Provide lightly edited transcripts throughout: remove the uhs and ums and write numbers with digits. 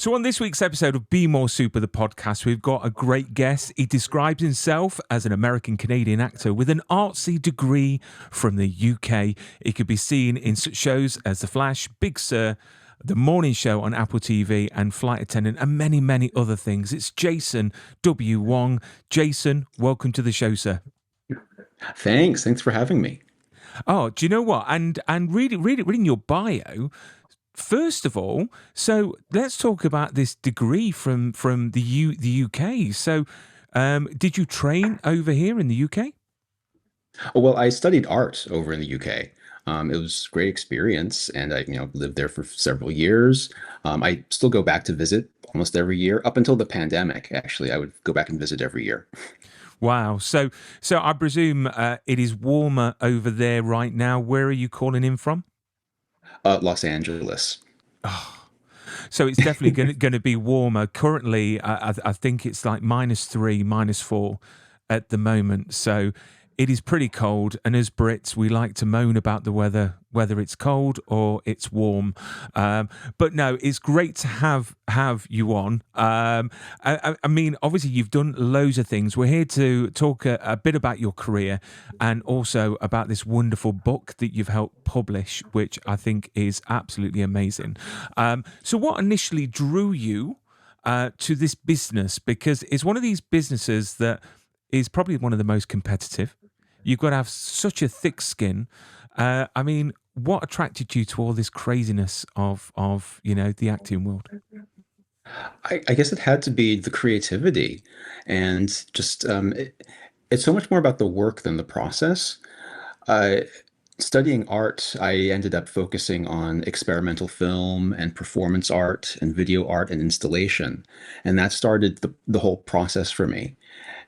So on this week's episode of Be More Super, the podcast, we've got a great guest. He describes himself as an American-Canadian actor with an artsy degree from the UK. He could be seen in such shows as The Flash, Big Sur, The Morning Show on Apple TV, and Flight Attendant, and many, many other things. It's JasonWWong. Jason, welcome to the show, sir. Thanks for having me. Oh, do you know what? And reading your bio. First of all, so let's talk about this degree from the UK. So, did you train over here in the UK? Oh, well, I studied art over in the UK. It was a great experience, and I, lived there for several years. I still go back to visit almost every year, up until the pandemic. Actually, I would go back and visit every year. Wow. So I presume it is warmer over there right now. Where are you calling in from? Los Angeles. So it's definitely going to be warmer. Currently, I think it's like -3, -4 at the moment. So it is pretty cold. And as Brits, we like to moan about the weather, whether it's cold or it's warm. But no, it's great to have you on. I mean, obviously, you've done loads of things. We're here to talk a bit about your career and also about this wonderful book that you've helped publish, which I think is absolutely amazing. So what initially drew you to this business? Because it's one of these businesses that is probably one of the most competitive. You've got to have such a thick skin. I mean, what attracted you to all this craziness of the acting world? I guess it had to be the creativity, and just it's so much more about the work than the process. Uh, Studying art, I ended up focusing on experimental film and performance art and video art and installation, and that started the whole process for me.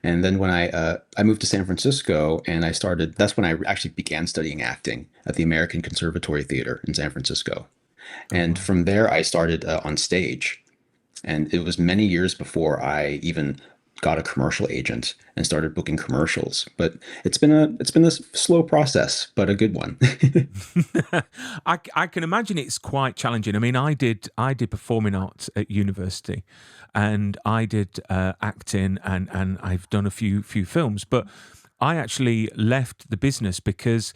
And then when I moved to San Francisco and I started, that's when I actually began studying acting at the American Conservatory Theater in San Francisco. Oh, And wow. from there, I started on stage. And it was many years before I even got a commercial agent and started booking commercials. But it's been a slow process, but a good one. I can imagine it's quite challenging. I mean, I did performing arts at university, and I did acting, and I've done a few films. But I actually left the business because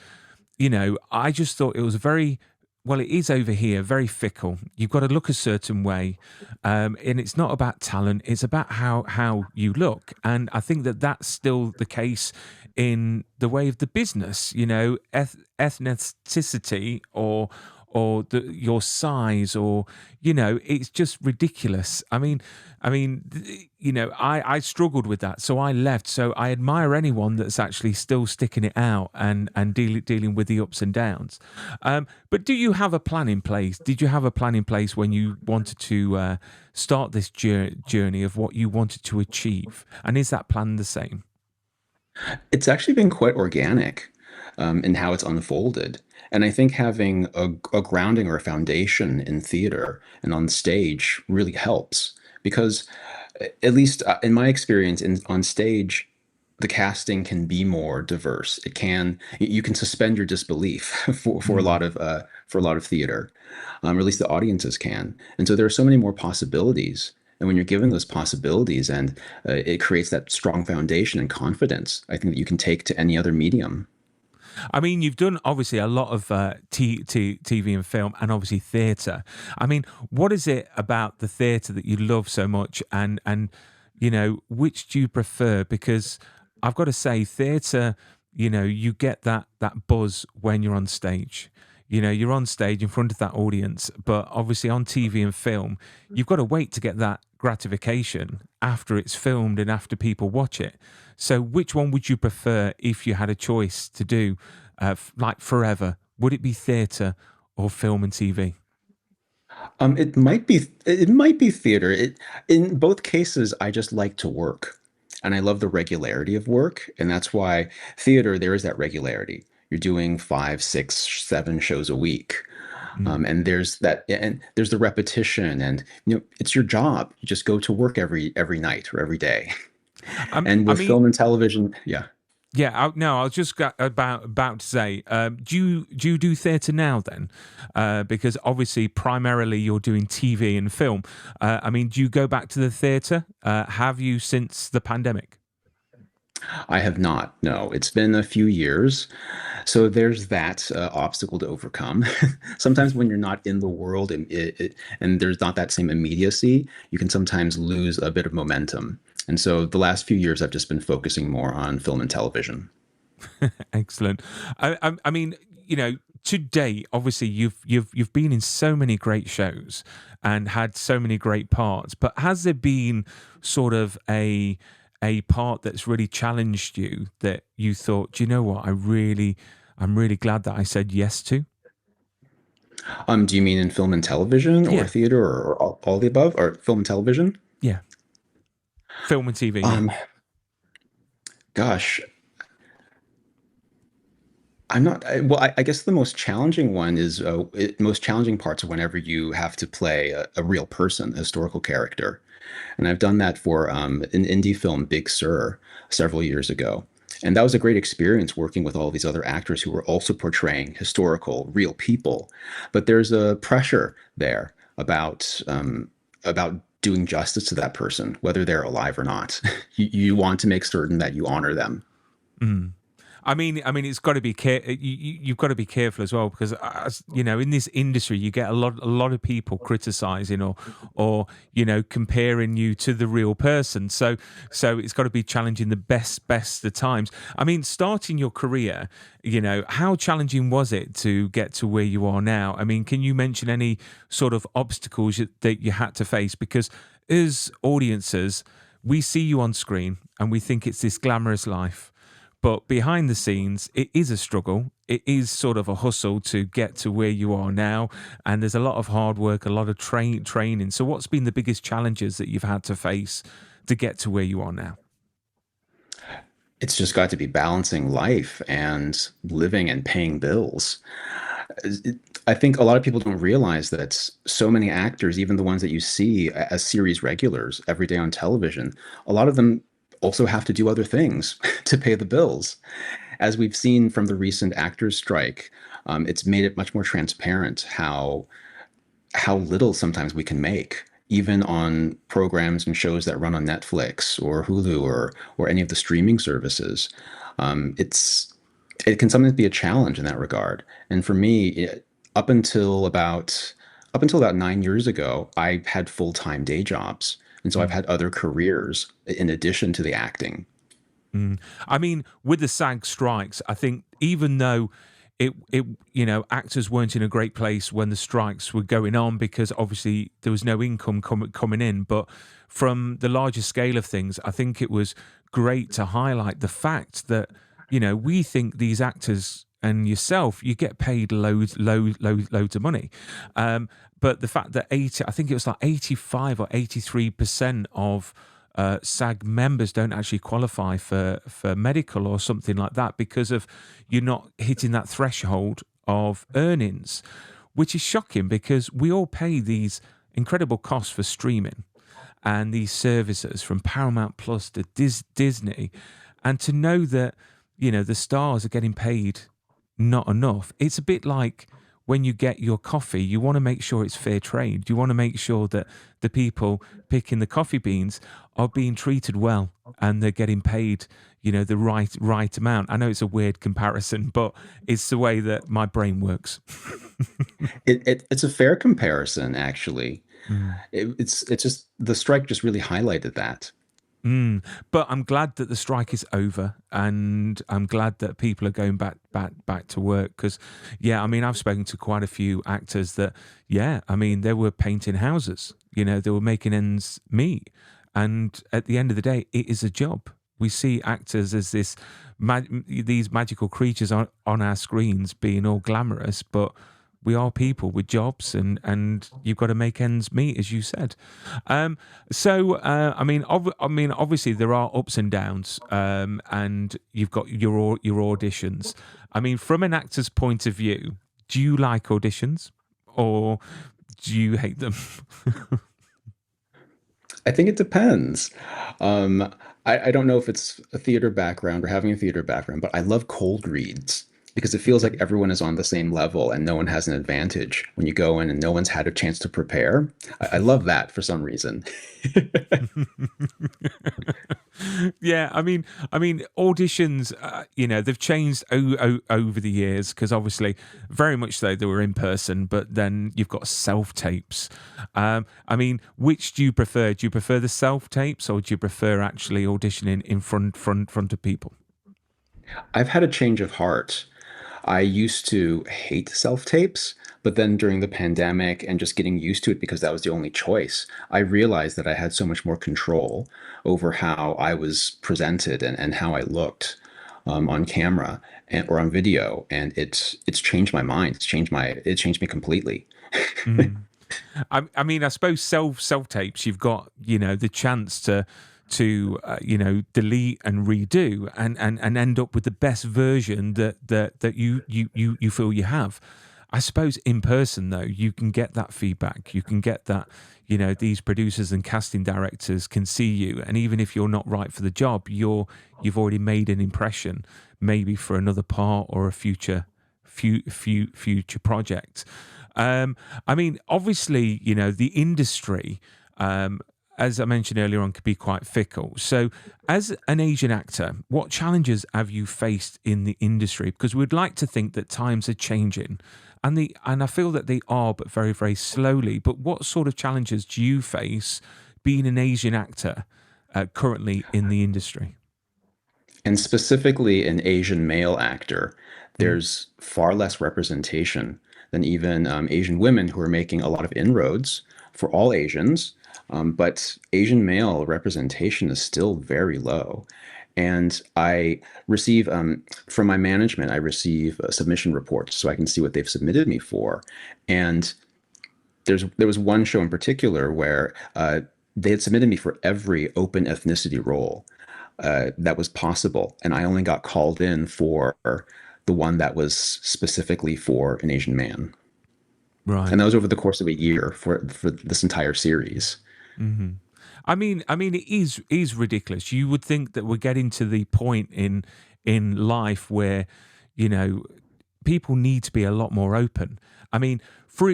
I just thought it was very well, it is over here, very fickle. You've got to look a certain way, and it's not about talent; it's about how you look. And I think that that's still the case in the way of the business. Ethnicity your size, or it's just ridiculous. I struggled with that, so I left. So I admire anyone that's actually still sticking it out and dealing with the ups and downs. But do you have a plan in place? Did you have a plan in place when you wanted to start this journey of what you wanted to achieve? And is that plan the same? It's actually been quite organic in how it's unfolded. And I think having a grounding or a foundation in theater and on stage really helps because, at least in my experience, on stage, the casting can be more diverse. You can suspend your disbelief for a Mm. lot of theater, or at least the audiences can. And so there are so many more possibilities. And when you're given those possibilities, and it creates that strong foundation and confidence, I think that you can take to any other medium. I mean, you've done obviously a lot of TV and film, and obviously theatre. I mean, what is it about the theatre that you love so much, and which do you prefer? Because I've got to say, theatre, you get that buzz when you're on stage. You're on stage in front of that audience, but obviously on TV and film, you've got to wait to get that gratification after it's filmed and after people watch it. So, which one would you prefer if you had a choice to do, like forever? Would it be theatre or film and TV? It might be theater. In both cases, I just like to work, and I love the regularity of work, and that's why theater, there is that regularity. You're doing 5, 6, 7 shows a week, Mm. and there's the repetition, and it's your job. You just go to work every night or every day. Um, And I with mean, film and television, yeah. Yeah, no, I was just about to say, do you do theatre now then? Because obviously, primarily you're doing TV and film. I mean, do you go back to the theatre? Have you since the pandemic? I have not. No, it's been a few years. So there's that obstacle to overcome. Sometimes when you're not in the world and there's not that same immediacy, you can sometimes lose a bit of momentum. And so the last few years, I've just been focusing more on film and television. Excellent. I mean, to date, obviously you've been in so many great shows and had so many great parts. But has there been sort of a part that's really challenged you that you thought, do you know what, I'm really glad that I said yes to? Do you mean in film and television or Yeah, theater or all the above or film and television? yeah. Film and TV. Yeah. Um, Gosh, I'm not. Well, I guess the most challenging one is most challenging parts are whenever you have to play a real person, a historical character. And I've done that for an indie film, Big Sur, several years ago. And that was a great experience working with all these other actors who were also portraying historical, real people. But there's a pressure there about doing justice to that person, whether they're alive or not. You want to make certain that you honor them. Mm. I mean, it's got to be you've got to be careful as well because as you know, in this industry, you get a lot of people criticizing or comparing you to the real person. So it's got to be challenging the best of times. I mean, starting your career, how challenging was it to get to where you are now? I mean, can you mention any sort of obstacles that you had to face? Because as audiences, we see you on screen and we think it's this glamorous life, but behind the scenes, it is a struggle. It is sort of a hustle to get to where you are now. And there's a lot of hard work, a lot of training. So, what's been the biggest challenges that you've had to face to get to where you are now? It's just got to be balancing life and living and paying bills. I think a lot of people don't realize that so many actors, even the ones that you see as series regulars every day on television, a lot of them also have to do other things to pay the bills. As we've seen from the recent actors strike, it's made it much more transparent how little sometimes we can make, even on programs and shows that run on Netflix or Hulu or any of the streaming services. It's it can sometimes be a challenge in that regard. And for me, up until about up until about 9 years ago, I had full-time day jobs, and so I've Mm. had other careers in addition to the acting. Mm. I mean, with the SAG strikes, I think even though actors weren't in a great place when the strikes were going on because obviously there was no income coming in, but from the larger scale of things, I think it was great to highlight the fact that we think these actors and yourself, you get paid loads of money. But the fact that I think it was like 85 or 83% of SAG members don't actually qualify for medical or something like that because of you're not hitting that threshold of earnings, which is shocking because we all pay these incredible costs for streaming and these services from Paramount Plus to Disney, and to know that the stars are getting paid not enough. It's a bit like when you get your coffee, you want to make sure it's fair trade. You want to make sure that the people picking the coffee beans are being treated well and they're getting paid, the right amount. I know it's a weird comparison, but it's the way that my brain works. It's a fair comparison, actually. Mm. It's just the strike just really highlighted that. Mm. But I'm glad that the strike is over, and I'm glad that people are going back to work. Because, yeah, I mean, I've spoken to quite a few actors that, yeah, I mean, they were painting houses. They were making ends meet, and at the end of the day, it is a job. We see actors as these magical creatures on our screens, being all glamorous, but we are people with jobs, and you've got to make ends meet, as you said. I mean, obviously there are ups and downs, and you've got your auditions. I mean, from an actor's point of view, do you like auditions or do you hate them? I think it depends. Um, I don't know if it's a theater background or having a theater background, but I love cold reads because it feels like everyone is on the same level and no one has an advantage when you go in and no one's had a chance to prepare. I love that for some reason. Yeah, I mean, auditions. They've changed over the years because obviously, very much so, they were in person. But then you've got self tapes. I mean, which do you prefer? Do you prefer the self tapes, or do you prefer actually auditioning in front of people? I've had a change of heart. I used to hate self tapes, but then during the pandemic and just getting used to it because that was the only choice, I realized that I had so much more control over how I was presented and how I looked on camera or on video, and it's changed my mind. It changed me completely. Mm. I mean, I suppose self tapes. You've got the chance to delete and redo and end up with the best version that you feel you have. I suppose in person though, you can get that feedback. You can get that these producers and casting directors can see you, and even if you're not right for the job, you've already made an impression, maybe for another part or a future project. Um, I mean, obviously, the industry, as I mentioned earlier on, could be quite fickle. So, as an Asian actor, what challenges have you faced in the industry? Because we'd like to think that times are changing, and I feel that they are, but very, very slowly. But what sort of challenges do you face being an Asian actor currently in the industry? And specifically an Asian male actor, Mm, there's far less representation than even Asian women who are making a lot of inroads for all Asians. But Asian male representation is still very low. And I receive, from my management, I receive submission reports so I can see what they've submitted me for. And there was one show in particular where they had submitted me for every open ethnicity role that was possible, and I only got called in for the one that was specifically for an Asian man, right. and that was over the course of a year for this entire series. Hmm. I mean, it is ridiculous. You would think that we're getting to the point in life where you know people need to be a lot more open. I mean, for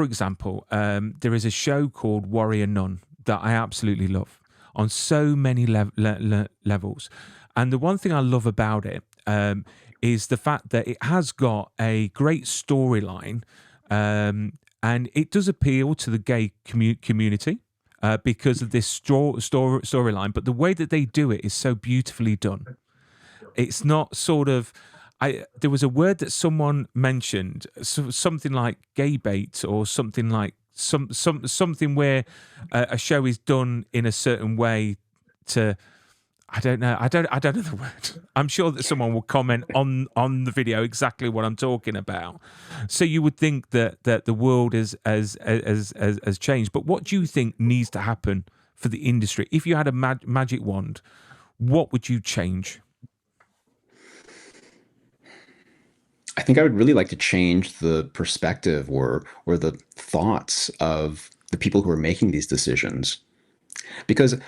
example, there is a show called Warrior Nun that I absolutely love on so many levels, and the one thing I love about it is the fact that it has got a great storyline, and it does appeal to the gay community. Because of this storyline, but the way that they do it is so beautifully done. It's not sort of. There was a word that someone mentioned, something like gay bait, or something like something where a show is done in a certain way to. I don't know. I don't know the word. I'm sure that someone will comment on the video exactly what I'm talking about. So you would think that the world has changed. But what do you think needs to happen for the industry? If you had a magic wand, what would you change? I think I would really like to change the perspective or the thoughts of the people who are making these decisions. Because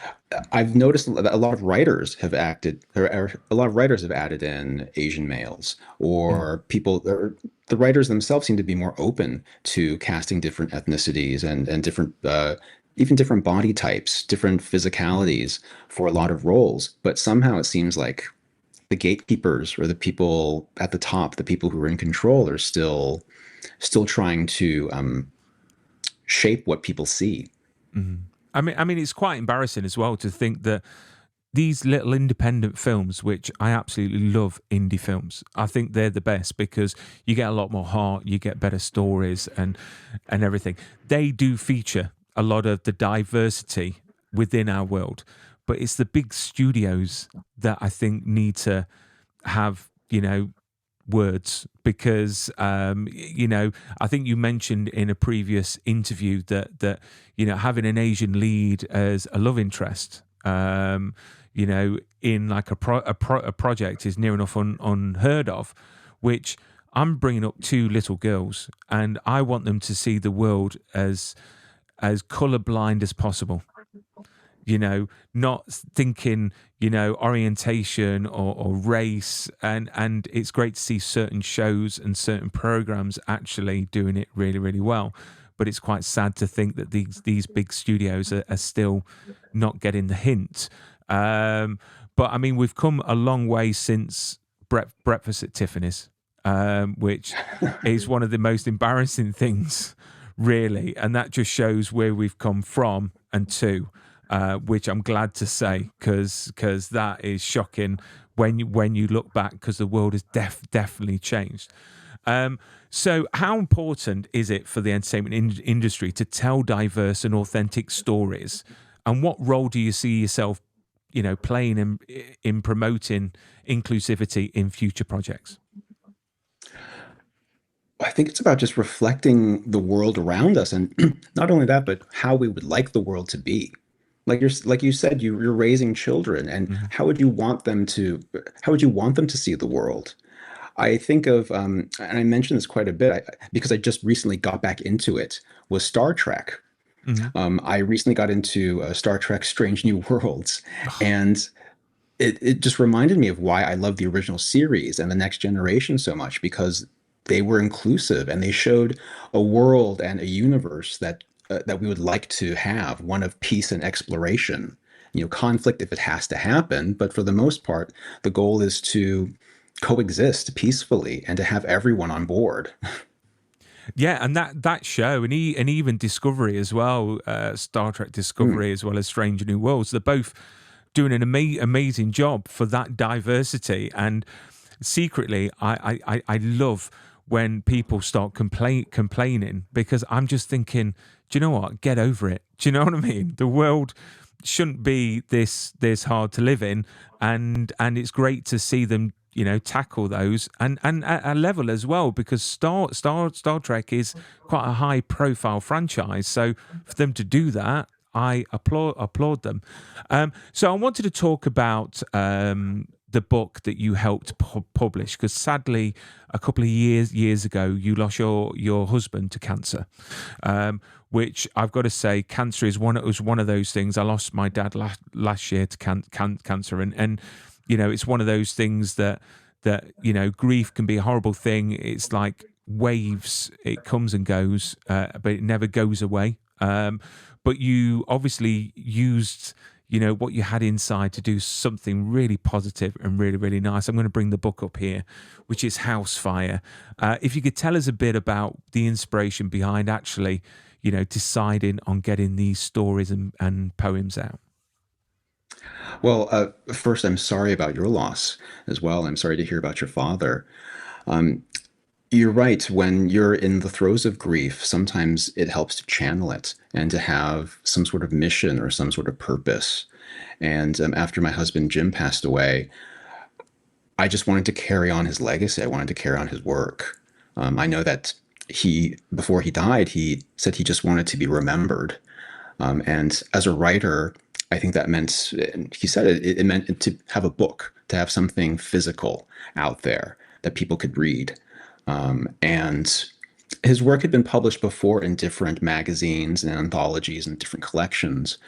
I've noticed that a lot of writers have acted, or a lot of writers have added in Asian males, Mm, or people, or the writers themselves seem to be more open to casting different ethnicities and different, even different body types, different physicalities for a lot of roles. But somehow it seems like the gatekeepers or the people at the top, the people who are in control, are still trying to shape what people see. mm. I mean, it's quite embarrassing as well to think that these little independent films, which I absolutely love, indie films. I think they're the best because you get a lot more heart, you get better stories, and everything. They do feature a lot of the diversity within our world, but it's the big studios that I think need to have words because I think you mentioned in a previous interview that having an Asian lead as a love interest in like a project is near enough unheard of, which I'm bringing up two little girls and I want them to see the world as colorblind as possible. Not thinking, orientation or race. And it's great to see certain shows and certain programs actually doing it really, really well. But it's quite sad to think that these big studios are still not getting the hint. But I mean, we've come a long way since Breakfast at Tiffany's, which is one of the most embarrassing things, really. And that just shows where we've come from and to. Which I'm glad to say, because that is shocking when you look back, because the world has definitely changed. So how important is it for the entertainment industry to tell diverse and authentic stories? And what role do you see yourself, playing in promoting inclusivity in future projects? I think it's about just reflecting the world around us, and not only that, but how we would like the world to be. Like you said, you're raising children, and Mm-hmm. how would you want them to see the world? I think of, and I mentioned this quite a bit because I just recently got back into it, was Star Trek. Mm-hmm. I recently got into Star Trek Strange New Worlds, and it just reminded me of why I love the original series and the Next Generation so much, because they were inclusive and they showed a world and a universe that we would like to have, one of peace and exploration. Conflict if it has to happen, but for the most part, the goal is to coexist peacefully and to have everyone on board. Yeah, and that show, and even Discovery as well, Star Trek Mm. Discovery, as well as Strange New Worlds, they're both doing an amazing job for that diversity. And secretly, I love when people start complaining, because I'm just thinking, do you know what? Get over it. Do you know what I mean? The world shouldn't be this hard to live in, and it's great to see them, tackle those, and at a level as well, because Star Trek is quite a high profile franchise. So for them to do that, I applaud them. So I wanted to talk about the book that you helped publish, because sadly, a couple of years ago, you lost your husband to cancer. Which I've got to say, cancer was one of those things. I lost my dad last year to cancer, and it's one of those things that grief can be a horrible thing. It's like waves; it comes and goes, but it never goes away. But you obviously used what you had inside to do something really positive and really, really nice. I'm going to bring the book up here, which is House Fire. If you could tell us a bit about the inspiration behind actually deciding on getting these stories and poems out. Well, first, I'm sorry about your loss as well. I'm sorry to hear about your father. Um, You're right. When you're in the throes of grief, sometimes it helps to channel it and to have some sort of mission or some sort of purpose. And after my husband Jim passed away, I just wanted to carry on his legacy. I wanted to carry on his work. I know that before he died, he said he just wanted to be remembered. And as a writer, I think that meant, he said it meant to have a book, to have something physical out there that people could read. And his work had been published before in different magazines and anthologies and different collections.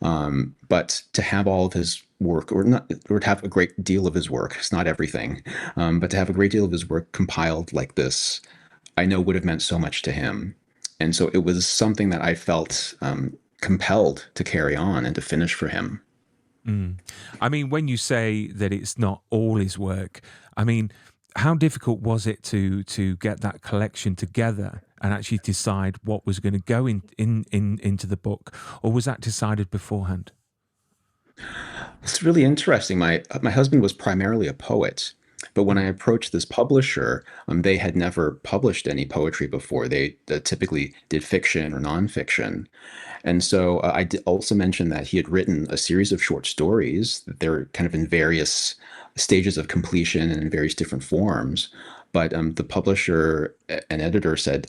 But to have all of his work, or not, or to have a great deal of his work, it's not everything, but to have a great deal of his work compiled like this, I know would have meant so much to him. And so it was something that I felt compelled to carry on and to finish for him. Mm. I mean, when you say that it's not all his work, I mean, how difficult was it to get that collection together and actually decide what was going to go into the book, or was that decided beforehand? It's really interesting. My husband was primarily a poet, but when I approached this publisher, they had never published any poetry before. They typically did fiction or nonfiction. And so also mentioned that he had written a series of short stories. They're kind of in various stages of completion and in various different forms. But the publisher and editor said,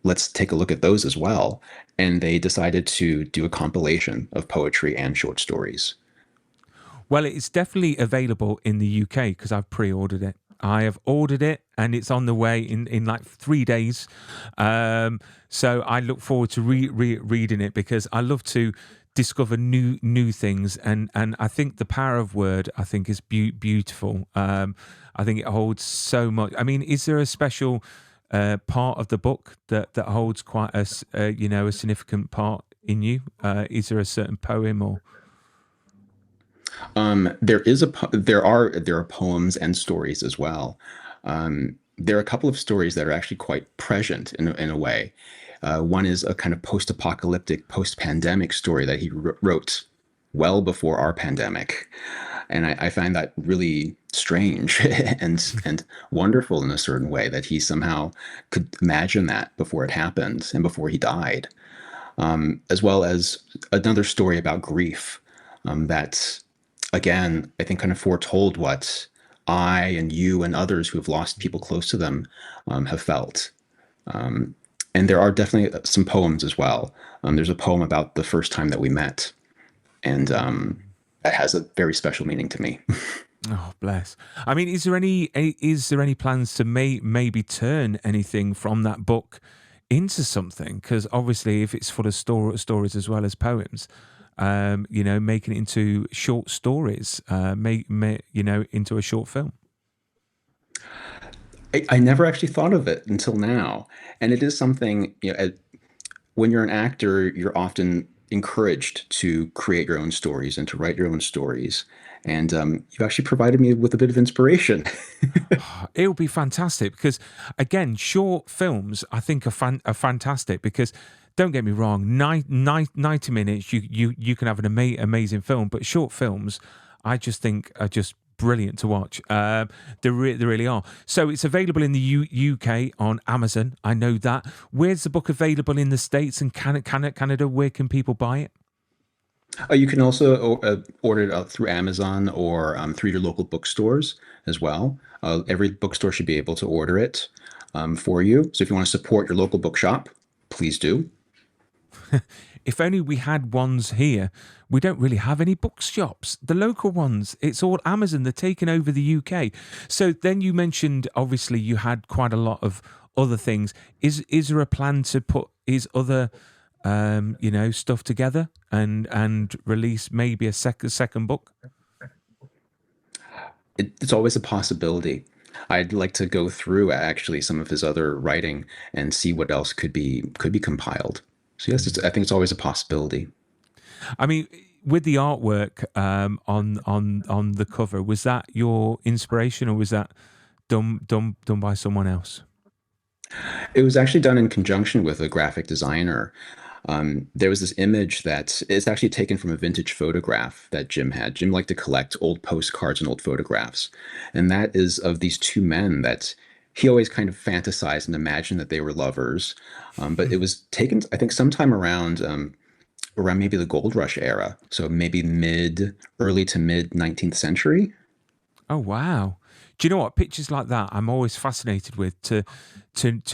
let's take a look at those as well. And they decided to do a compilation of poetry and short stories. Well, it's definitely available in the UK because I've pre-ordered it. I have ordered it and it's on the way in like 3 days. So I look forward to reading it, because I love to discover new things, and I think the power of word, I think, is beautiful. I think it holds so much. I mean, is there a special part of the book that holds quite a significant part in you? Is there a certain poem or? There are poems and stories as well. There are a couple of stories that are actually quite prescient in a way. One is a kind of post-apocalyptic, post-pandemic story that he wrote well before our pandemic, and I find that really strange and wonderful in a certain way that he somehow could imagine that before it happened and before he died, as well as another story about grief, that again, I think kind of foretold what I and you and others who have lost people close to them have felt. Um, and there are definitely some poems as well. There's a poem about the first time that we met, and that has a very special meaning to me. Oh, bless. I mean, is there any plans to maybe turn anything from that book into something? Because obviously, if it's full of stories as well as poems, making it into short stories, into a short film. I never actually thought of it until now, and it is something, when you're an actor, you're often encouraged to create your own stories and to write your own stories. And you actually provided me with a bit of inspiration. It will be fantastic because, again, short films I think are fantastic because. Don't get me wrong, 90 minutes, you can have an amazing film, but short films, I just think are just brilliant to watch. They really are. So it's available in the UK on Amazon. I know that. Where's the book available in the States and Canada? Where can people buy it? You can also order it through Amazon or through your local bookstores as well. Every bookstore should be able to order it for you. So if you want to support your local bookshop, please do. If only we had ones here. We don't really have any bookshops. The local ones, it's all Amazon. They're taking over the UK. So then you mentioned, obviously, you had quite a lot of other things. Is there a plan to put his other, stuff together and release maybe a second book? It's always a possibility. I'd like to go through actually some of his other writing and see what else could be compiled. So yes, I think it's always a possibility. I mean, with the artwork on the cover, was that your inspiration, or was that done by someone else? It was actually done in conjunction with a graphic designer. There was this image that is actually taken from a vintage photograph that Jim had. Jim liked to collect old postcards and old photographs. And that is of these two men that he always kind of fantasized and imagined that they were lovers. But it was taken, I think, sometime around maybe the Gold Rush era. So maybe early to mid 19th century. Oh wow! Do you know what, pictures like that I'm always fascinated with, to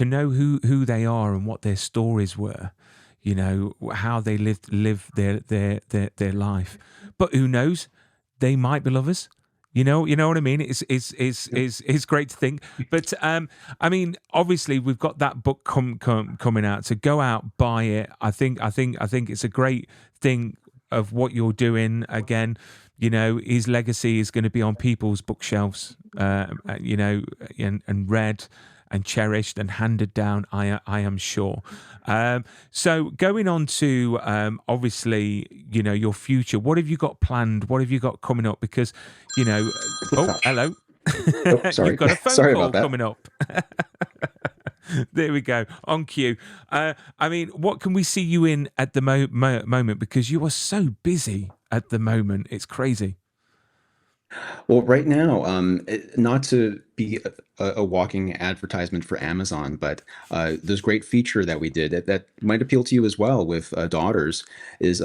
know who they are and what their stories were, how they live their life. But who knows? They might be lovers. You know what I mean. It's great to think. But I mean, obviously we've got that book coming out. So go out, buy it. I think it's a great thing of what you're doing. Again, his legacy is going to be on people's bookshelves. And read and cherished and handed down. I am sure. So going on to obviously, your future. What have you got planned? What have you got coming up? Because you know, Oh oh, gosh. hello. Oh, You've sorry. got a phone Sorry about call that. coming up. There we go. On cue. I mean, what can we see you in at the moment? Because you are so busy at the moment. It's crazy. Well, right now, not to be a walking advertisement for Amazon, but this great feature that we did that might appeal to you as well with daughters is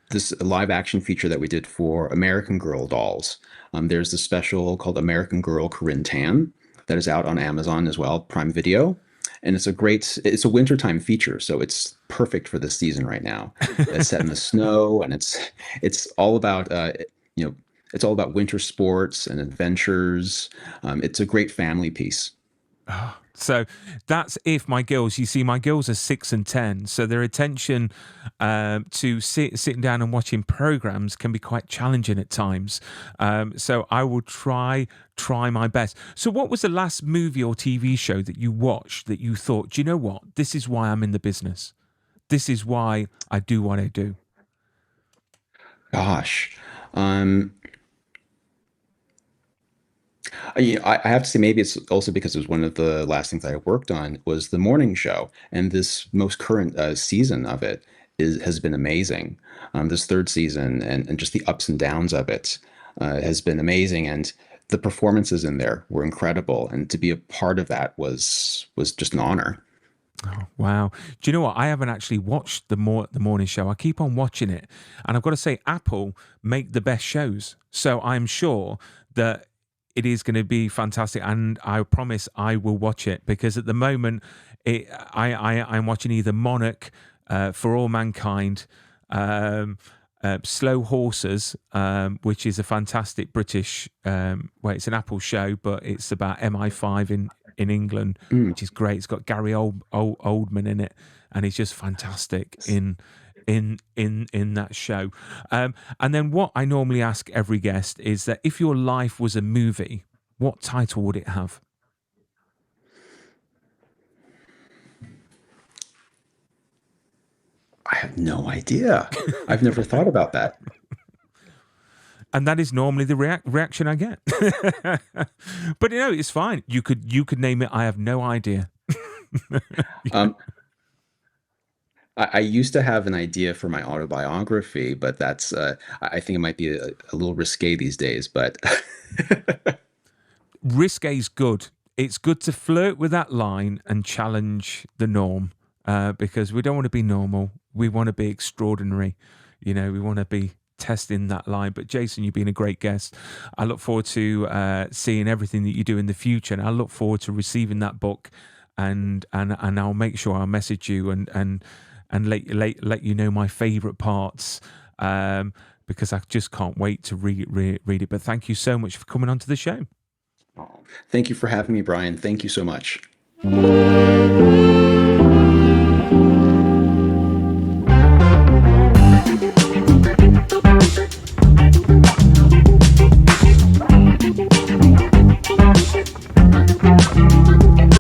this live action feature that we did for American Girl dolls. There's the special called American Girl Corinne Tan that is out on Amazon as well, Prime Video. And it's a wintertime feature, so it's perfect for this season right now. It's set in the snow, and it's all about you know it's all about winter sports and adventures. It's a great family piece. So that's if my girls, you see, my girls are 6 and 10, so their attention to sitting down and watching programs can be quite challenging at times. So I will try my best. So, what was the last movie or TV show that you watched that you thought, do you know what? This is why I'm in the business. This is why I do what I do. Gosh. Um, I have to say maybe it's also because it was one of the last things I worked on was the morning show, and this most current season of it has been amazing. This third season and just the ups and downs of it has been amazing, and the performances in there were incredible, and to be a part of that was just an honor. Oh, wow. Do you know what? I haven't actually watched the morning show. I keep on watching it, and I've got to say, Apple make the best shows. So I'm sure that it is going to be fantastic, and I promise I will watch it because at the moment, I'm watching either Monarch, For All Mankind, um, Slow Horses, which is a fantastic British, well, it's an Apple show, but it's about MI5 in England, Mm. which is great. It's got Gary Oldman in it, and he's just fantastic in that show. And then what I normally ask every guest is that if your life was a movie, what title would it have? I have no idea. I've never thought about that. And that is normally the reaction I get. But it's fine. You could name it. I have no idea. Um, I used to have an idea for my autobiography, but that's I think it might be a little risque these days. But Risque is good. It's good to flirt with that line and challenge the norm, because we don't want to be normal. We want to be extraordinary. We want to be testing that line. But Jason, you've been a great guest. I look forward to seeing everything that you do in the future, and I look forward to receiving that book. And I'll make sure I'll message you and let you know my favourite parts. Because I just can't wait to read it. But thank you so much for coming onto the show. thank you for having me, Brian. Thank you so much.